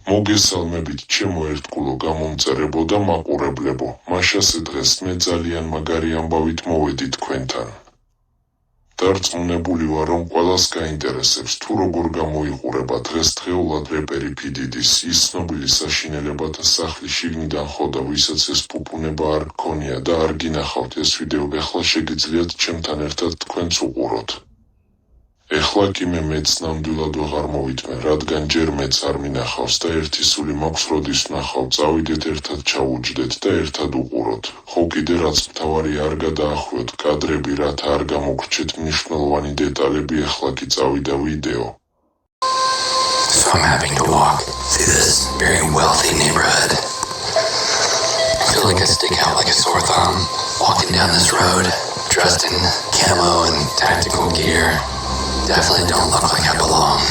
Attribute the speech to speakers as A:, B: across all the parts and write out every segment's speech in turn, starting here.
A: მოგესალმებით ჩემო ერთგულო გამომწერებო და მაყურებლებო. მაშასე დღეს მე ძალიან მაგარი ამბავით მოვედი თქვენთან. დარწმუნებული ვარ, რომ ყველას გაინტერესებს თუ როგორ გამოიყურება დღესდღეულად რეპერი P.Diddy-ს ის ცნობილი საშინელებათა სახლი შიგნიდან ხოდა, ვისაც ეს ფუფუნება არ გქონია და არ გინახავთ ეს ვიდეო, ეხლა შეგიძლიათ ჩემთან ერთად თქვენც უყუროთ. ეხლა კი მეც ნამდვილად ვეღარ მოვიტმე, რადგან ჯერ მეც არ მინახავს და ერთი სული მაქვს როდის ვნახავ, წავიდეთ ერთად ჩავუჯდეთ და ერთად უყუროთ. ხო კიდე რაც მთავარი არ გადაახვიოთ კადრები, რათა არ გამოგრჩეთ მნიშვნელოვანი დეტალები, ეხლა კი წავიდა ვიდეო.
B: So I'm having to walk through this very wealthy neighborhood. I feel like I stick out like a sore thumb walking down this road, dressed in camo and tactical gear. Definitely don't look like I belong.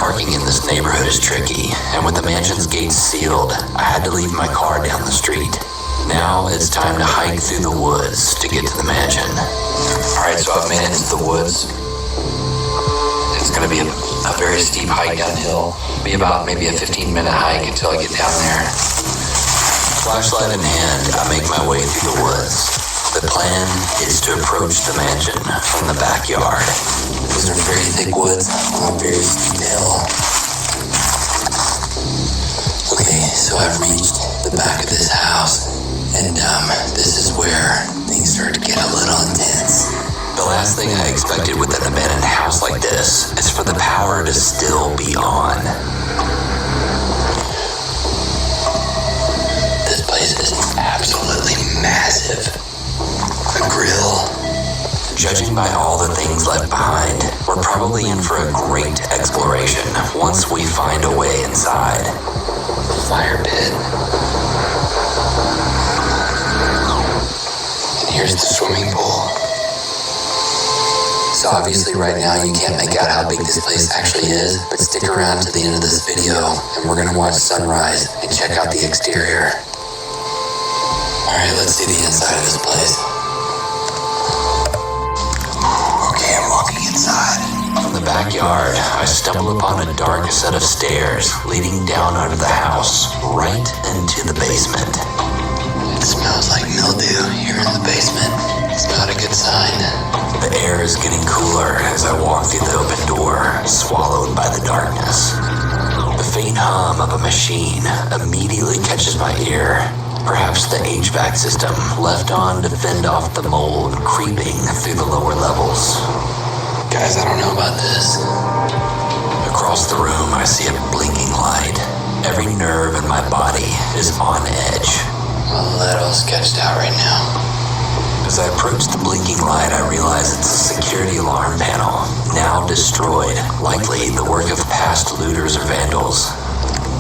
B: Parking in this neighborhood is tricky, and with the mansion's gates sealed, I had to leave my car down the street. Now it's time to hike through the woods to get to the mansion. Alright, so I've made it into the woods. It's gonna be a very steep hike downhill. Be about maybe a 15-minute hike until I get down there. Flashlight in hand, I make my way through the woods. The plan is to approach the mansion from the backyard. These are very thick woods on a very steep hill. Okay, so I've reached the back of this house, and this is where things start to get a little intense. The last thing I expected with an abandoned house like this is for the power to still be on. This place is absolutely massive. A grill. Judging by all the things left behind, we're probably in for a great exploration once we find a way inside. Fire pit. And here's the swimming pool. So obviously right now you can't make out how big this place actually is, but stick around to the end of this video and we're gonna watch sunrise and check out the exterior. Alright, let's see the inside of this place. Inside. From the backyard, I stumble upon a dark set of stairs leading down out of the house, right into the basement. It smells like mildew here in the basement. It's not a good sign. The air is getting cooler as I walk through the open door, swallowed by the darkness. The faint hum of a machine immediately catches my ear. Perhaps the HVAC system left on to fend off the mold creeping through the lower levels. Guys, I don't know about this. Across the room, I see a blinking light. Every nerve in my body is on edge. I'm a little sketched out right now. As I approach the blinking light, I realize it's a security alarm panel, now destroyed, likely the work of past looters or vandals.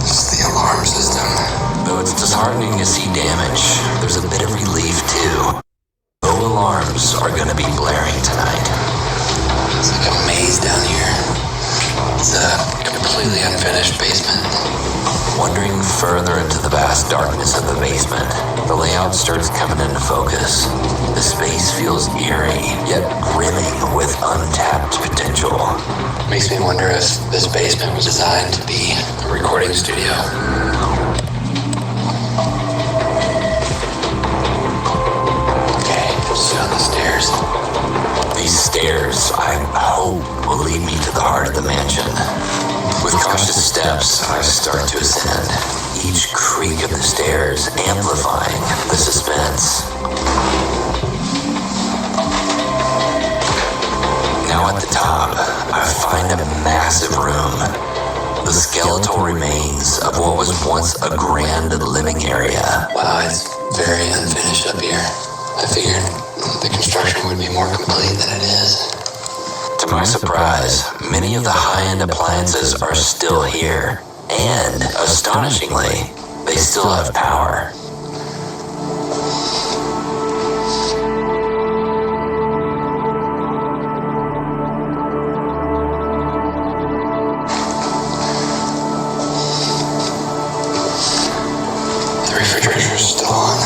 B: This is the alarm system. Though it's disheartening to see damage, there's a bit of relief too. No alarms are going to be blaring tonight. It's like a maze down here. It's a completely unfinished basement. Wandering further into the vast darkness of the basement, the layout starts coming into focus. The space feels eerie, yet brimming with untapped potential. Makes me wonder if this basement was designed to be a recording studio. Okay, sit on the stairs. These stairs, I hope, will lead me to the heart of the mansion. With cautious steps, I start to ascend, each creak of the stairs amplifying the suspense. Now at the top, I find a massive room, the skeletal remains of what was once a grand living area. Wow, it's very unfinished up here. I figured the construction would be more complete than it is. To my surprise, many of the high-end appliances are still here, and astonishingly, they still have power. The refrigerator is still on.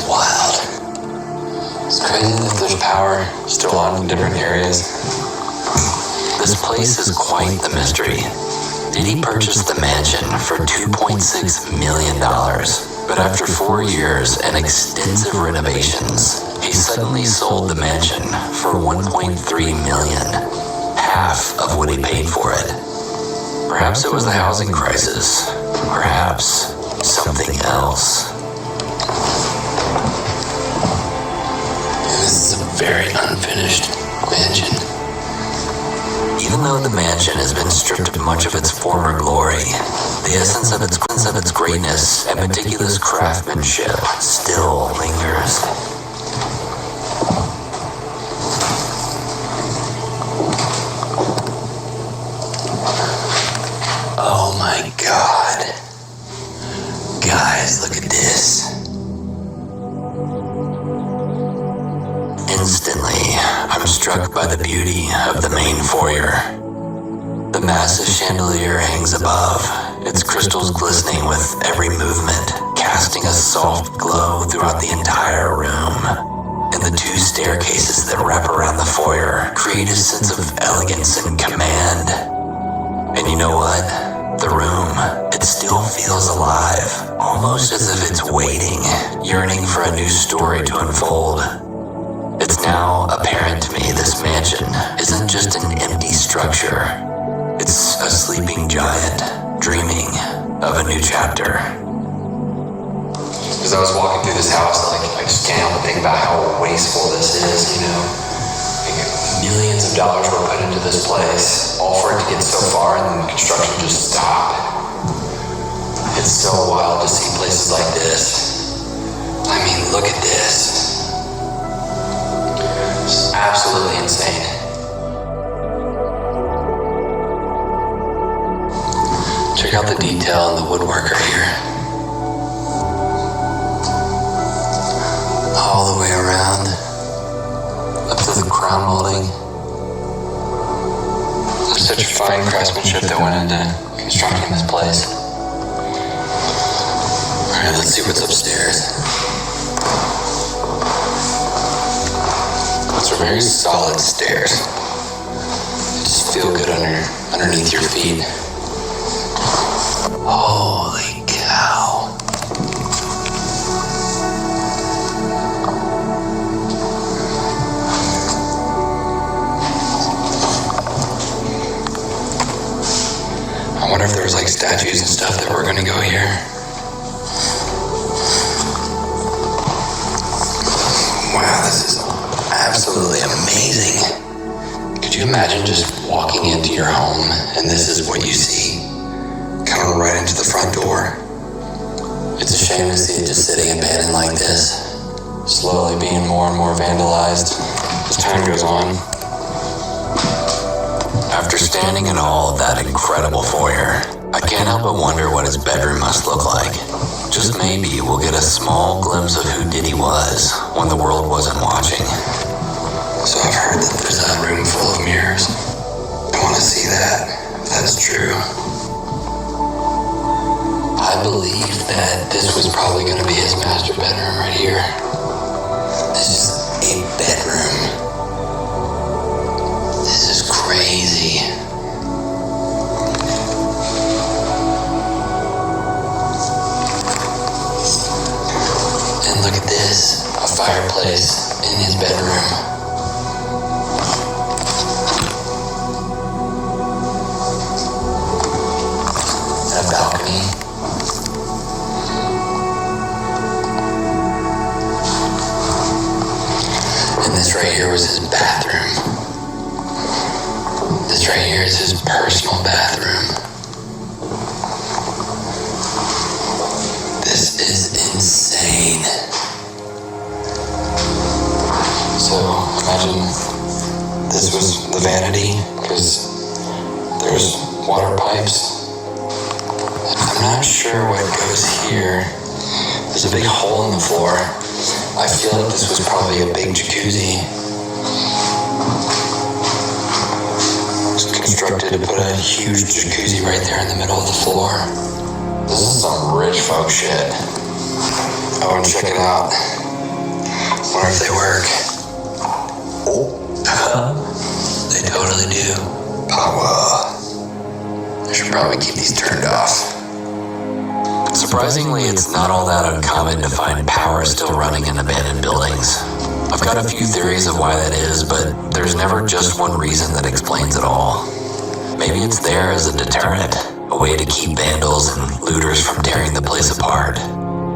B: Wild. crazy that there's power still on in different areas? This place is quite the mystery. Diddy purchased the mansion for $2.6 million, but after 4 years and extensive renovations, he suddenly sold the mansion for $1.3 million, half of what he paid for it. Perhaps it was the housing crisis, perhaps something else. This is a very unfinished mansion. Even though the mansion has been stripped of much of its former glory, the essence of its greatness and meticulous craftsmanship still lingers. Oh my God. Guys, look at this. Instantly, I'm struck by the beauty of the main foyer. The massive chandelier hangs above, its crystals glistening with every movement, casting a soft glow throughout the entire room. And the 2 staircases that wrap around the foyer create a sense of elegance and command. And you know what? The room, it still feels alive, almost as if it's waiting, yearning for a new story to unfold. It's now apparent to me this mansion isn't just an empty structure. It's a sleeping giant, dreaming of a new chapter. As I was walking through this house, I just can't help but think about how wasteful this is, you know? Millions of dollars were put into this place, all for it to get so far and then the construction just stopped. It's so wild to see places like this. I mean, look at this. It's absolutely insane. Check out the detail in the woodworker here. All the way around, up to the crown molding. There's such fine craftsmanship that went into constructing this place. Alright, let's see what's upstairs. Those are very solid stairs. They just feel good underneath your feet. Holy cow. I wonder if there was like statues and stuff that were gonna go here. Wow, this is absolutely amazing. Could you imagine just walking into your home and this is what you see? Coming right into the front door. It's a shame to see it just sitting abandoned like this, slowly being more and more vandalized as time goes on. After standing in all of that incredible foyer, I can't help but wonder what his bedroom must look like. Just maybe we'll get a small glimpse of who Diddy was when the world wasn't watching. So I've heard that there's a room full of mirrors. I want to see that, if that's true. I believe that this was probably going to be his master bedroom right here. This is a bedroom. This is crazy. And look at this, a fireplace in his bedroom. And a balcony. And this right here was his bathroom. This right here is his personal bathroom. This is insane. So imagine this was the vanity, because there's water pipes. I'm not sure what goes here. There's a big hole in the floor. I feel like this was probably a big jacuzzi. It's constructed to put a huge jacuzzi right there in the middle of the floor. This is some rich folk shit. I want to check it out. Wonder if they work. They totally do. Power. I should probably keep these turned off. Surprisingly, it's not all that uncommon to find power still running in abandoned buildings. I've got a few theories of why that is, but there's never just one reason that explains it all. Maybe it's there as a deterrent, a way to keep vandals and looters from tearing the place apart.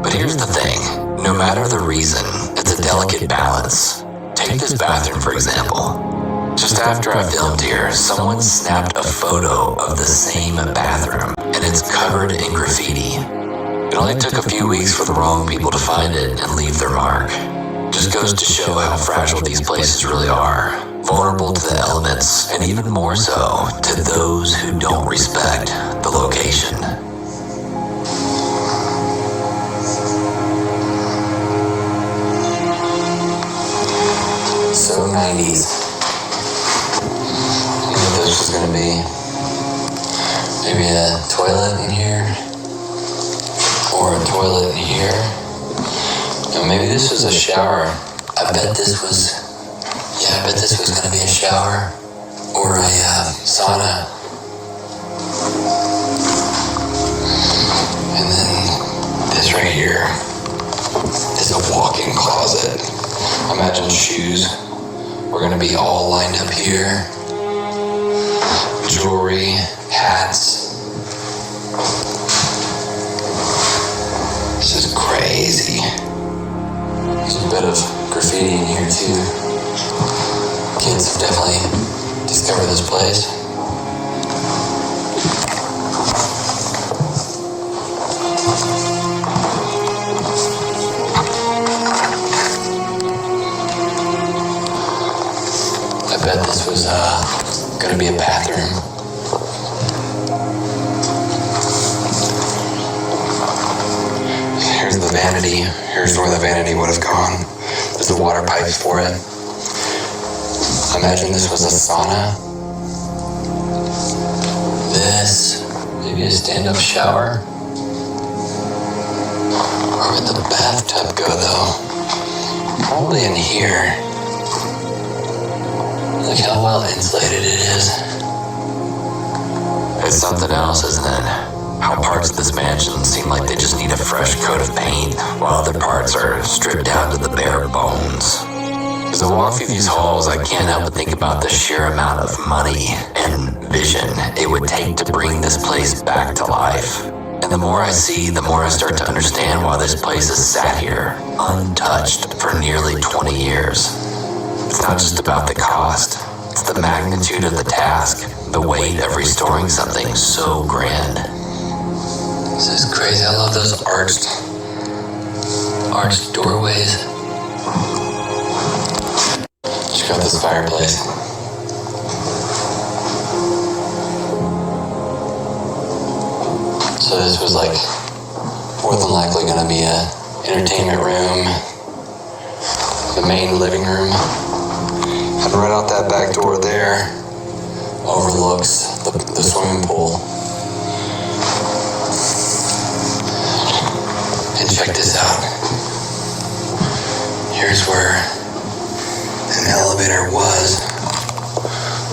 B: But here's the thing, no matter the reason, it's a delicate balance. Take this bathroom, for example. Just after I filmed here, someone snapped a photo of the same bathroom, and it's covered in graffiti. It only took a few weeks for the wrong people to find it and leave their mark. Just goes to show how fragile these places really are, vulnerable to the elements, and even more so to those who don't respect the location. So 90s. I know what this was gonna be. Maybe a toilet in here, or a toilet in here. No, maybe this was a shower. I bet this was gonna be a shower, or a sauna. And then this right here is a walk-in closet. Imagine shoes were gonna be all lined up here. Jewelry, hats. This is crazy. There's a bit of graffiti in here too. Kids have definitely discovered this place. I bet this was gonna be a bathroom. Here's the vanity. Here's where the vanity would have gone. There's the water pipes for it. Imagine this was a sauna. This, maybe a stand-up shower. Where would the bathtub go though? Probably in here. Look how well insulated it is. It's something else, isn't it? How parts of this mansion seem like they just need a fresh coat of paint, while other parts are stripped down to the bare bones. As I walk through these halls, I can't help but think about the sheer amount of money and vision it would take to bring this place back to life. And the more I see, the more I start to understand why this place has sat here, untouched for nearly 20 years. It's not just about the cost, it's the magnitude of the task, the weight of restoring something so grand. This is crazy. I love those arched doorways. Check out this fireplace. So this was like more than likely gonna be a entertainment room, the main living room. And right out that back door there overlooks the swimming pool. And check this out. Here's where an elevator was,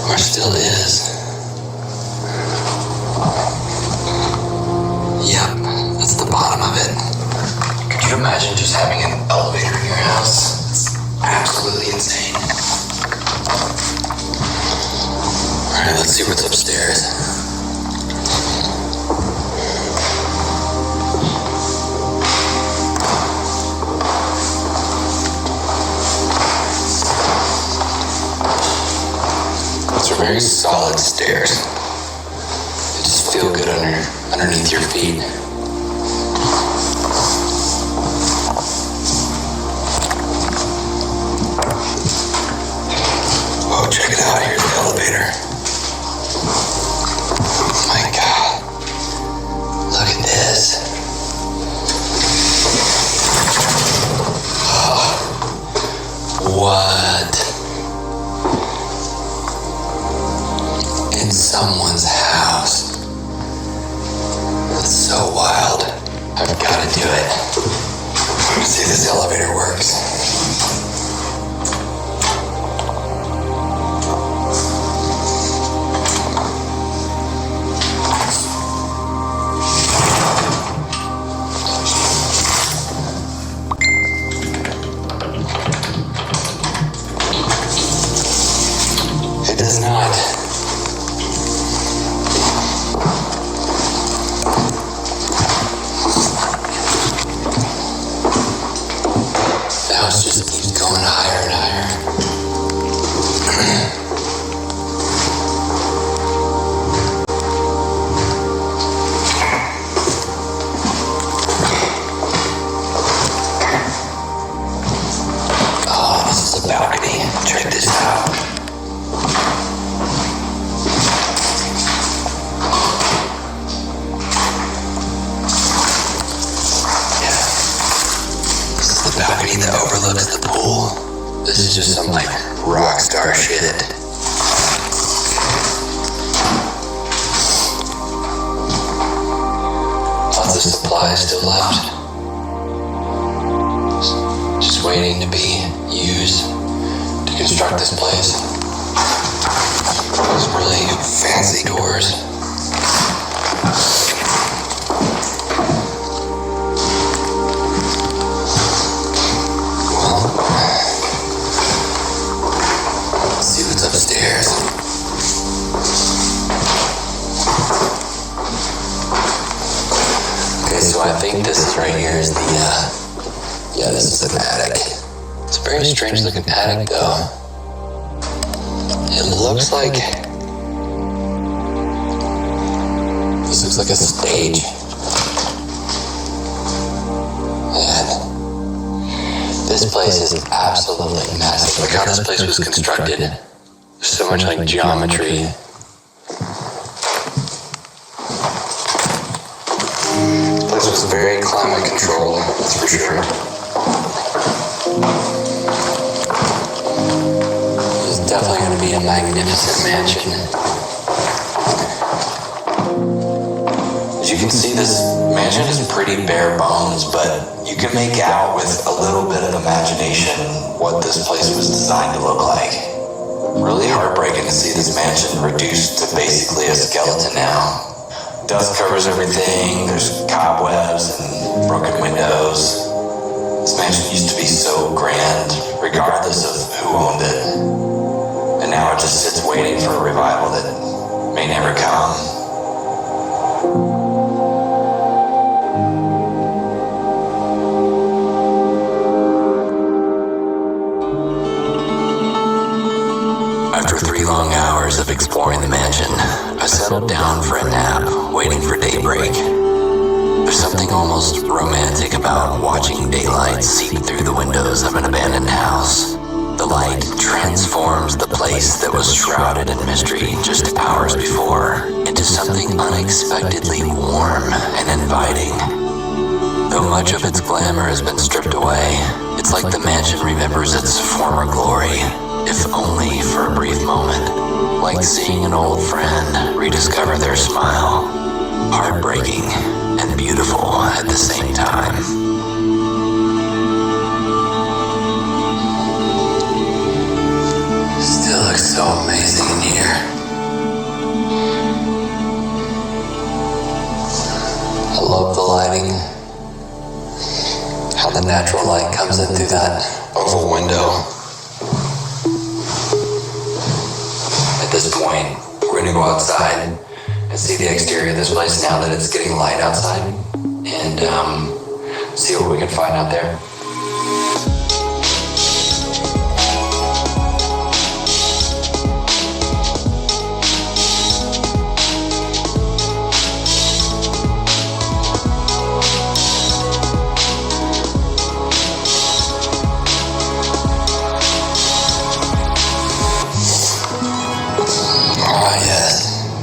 B: or still is. Yep, that's the bottom of it. Could you imagine just having an elevator in your house? It's absolutely insane. Alright, let's see what's upstairs. Those are very solid stairs. They just feel good underneath your feet. Oh, check it out. Here's the elevator. My God. Look at this. What? In someone's house. That's so wild. yet. The house just keeps going higher and higher. Oh, this is a balcony. Check this out. Balcony that overlooks the pool. This is just some like rock star shit. Lots of supplies still left. Just waiting to be used to construct this place. Those really fancy doors. Upstairs. Okay, so I think this is right here is the, yeah, this is the attic. It's a very strange looking attic though. It looks like, this looks like a stage. And this place is absolutely massive. Look how this place was constructed. So much like geometry. This was very climate controlled, that's for sure. This is definitely going to be a magnificent mansion. As you can see, this mansion is pretty bare bones, but you can make out with a little bit of imagination what this place was designed to look like. Really heartbreaking to see this mansion reduced to basically a skeleton now. Dust covers everything, there's cobwebs and broken windows. This mansion used to be so grand, regardless of who owned it. And now it just sits waiting for a revival that may never come. After 3 long hours of exploring the mansion, I settled down for a nap, waiting for daybreak. There's something almost romantic about watching daylight seep through the windows of an abandoned house. The light transforms the place that was shrouded in mystery just hours before into something unexpectedly warm and inviting. Though much of its glamour has been stripped away, it's like the mansion remembers its former glory, if only for a brief moment, like seeing an old friend rediscover their smile, heartbreaking and beautiful at the same time. Still looks so amazing in here. I love the lighting, how the natural light comes in through that oval window. At this point, we're going to go outside and see the exterior of this place now that it's getting light outside, and see what we can find out there.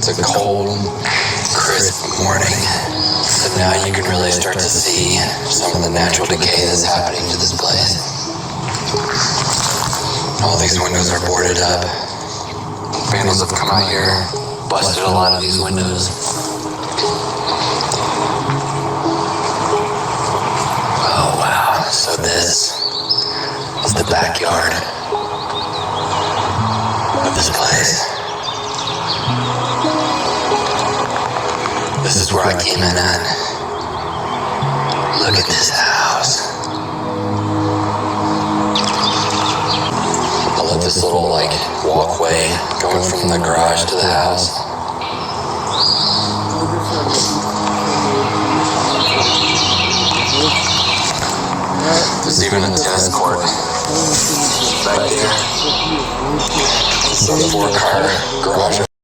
B: It's a cold, crisp morning, so now you can really start to see some of the natural decay that's happening to this place. All these windows are boarded up. Vandals have come out here, busted a lot of these windows. Oh wow, so this is the backyard of this place. This is where I came in at. Look at this house. I love this little walkway going from from the garage to the house. There's even a tennis court back there. It's a 4-car garage.